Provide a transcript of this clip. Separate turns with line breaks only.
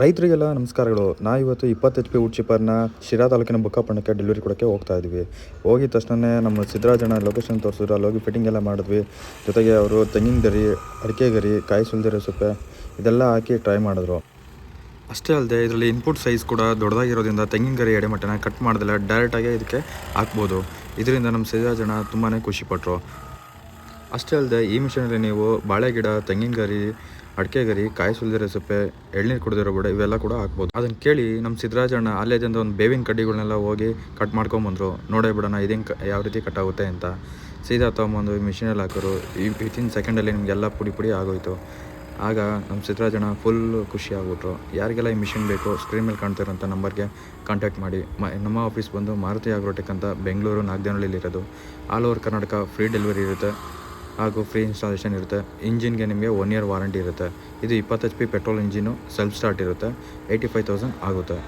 ರೈತರಿಗೆಲ್ಲ ನಮಸ್ಕಾರಗಳು. ಇವತ್ತು 20 HP wood ಚಿಪ್ಪರ್ನ Sira ತಾಲೂಕಿನ ಬುಕ್ಕಾಪಟ್ಟಣಕ್ಕೆ ಡೆಲಿವರಿ ಕೊಡೋಕ್ಕೆ ಹೋಗ್ತಾ ಇದ್ವಿ. ಹೋಗಿದ ತಕ್ಷಣನೇ ನಮ್ಮ ಸಿದ್ದರಾಜಣ್ಣ ಲೊಕೇಶನ್ ತೋರಿಸಿದ್ರು. ಅಲ್ಲಿ ಹೋಗಿ ಫಿಟ್ಟಿಂಗ್ ಎಲ್ಲ ಮಾಡಿದ್ವಿ. ಜೊತೆಗೆ ಅವರು ತೆಂಗಿನ ಗರಿ, ಅಡಿಕೆ ಗರಿ, ಕಾಯಿ ಸುಲಿದಿರೋ ಸೊಪ್ಪೆ ಇದೆಲ್ಲ ಹಾಕಿ ಟ್ರೈ ಮಾಡಿದ್ರು. ಅಷ್ಟೇ ಅಲ್ಲದೆ ಇದರಲ್ಲಿ ಇನ್ಪುಟ್ ಸೈಜ್ ಕೂಡ ದೊಡ್ಡದಾಗಿರೋದ್ರಿಂದ ತೆಂಗಿನ ಗರಿ ಎಡೆಮಟ್ಟನ ಕಟ್ ಮಾಡ್ದಲ್ಲ ಡೈರೆಕ್ಟಾಗಿ ಇದಕ್ಕೆ ಹಾಕ್ಬೋದು. ಇದರಿಂದ ನಮ್ಮ ಸಿದ್ದರಾಜಣ್ಣ ತುಂಬಾ ಖುಷಿಪಟ್ಟರು. ಅಷ್ಟೇ ಅಲ್ಲದೆ ಈ ಮಿಷನಲ್ಲಿ ನೀವು ಬಾಳೆ ಗಿಡ, ತೆಂಗಿನ ಗರಿ, ಅಡಿಕೆ ಗರಿ, ಕಾಯಿ ಸುಲಿದಿರೋ ಸೊಪ್ಪೆ, ಎಳ್ನೀರು ಕುಡಿದಿರೋ ಬುಡ ಇವೆಲ್ಲ ಕೂಡ ಹಾಕ್ಬೋದು. ಅದನ್ನು ಕೇಳಿ ನಮ್ಮ ಸಿದ್ದರಾಜಣ್ಣ ಅಲ್ಲೇದಿಂದ ಒಂದು ಬೇವಿನ ಕಡ್ಡಿಗಳನ್ನೆಲ್ಲ ಹೋಗಿ ಕಟ್ ಮಾಡ್ಕೊಂಬಂದರು. ನೋಡೇ ಬಿಡೋಣ ಇದೇನು ಯಾವ ರೀತಿ ಕಟ್ ಆಗುತ್ತೆ ಅಂತ. ಸೀದಾ ತೊಗೊಂಬಂದು ಮಿಷಿನಲ್ಲಿ ಹಾಕೋರು. ವಿತಿನ್ ಸೆಕೆಂಡಲ್ಲಿ ನಿಮಗೆಲ್ಲ ಪುಡಿ ಪುಡಿ ಆಗೋಯ್ತು. ಆಗ ನಮ್ಮ ಸಿದ್ದರಾಜಣ್ಣ ಫುಲ್ ಖುಷಿ ಆಗ್ಬಿಟ್ರು. ಯಾರಿಗೆಲ್ಲ ಈ ಮಿಷಿನ್ ಬೇಕು ಸ್ಕ್ರೀನ್ ಮೇಲೆ ಕಾಣ್ತಿರೋಂಥ ನಂಬರ್ಗೆ ಕಾಂಟ್ಯಾಕ್ಟ್ ಮಾಡಿ. ನಮ್ಮ ಆಫೀಸ್ ಬಂದು ಮಾರುತಿ ಆಗ್ರೋಟೆಕ್ ಅಂತ ಬೆಂಗಳೂರು ನಾಗದೇನಹಳ್ಳಿಲಿರೋದು. All over Karnataka free delivery ಇರುತ್ತೆ ಹಾಗೂ ಫ್ರೀ ಇನ್ಸ್ಟಾಲೇಷನ್ ಇರುತ್ತೆ. ಇಂಜಿನ್ಗೆ ನಿಮಗೆ 1 year ವಾರಂಟಿ ಇರುತ್ತೆ. ಇದು 20 HP petrol engine, self start ಇರುತ್ತೆ. 85,000 ಆಗುತ್ತೆ.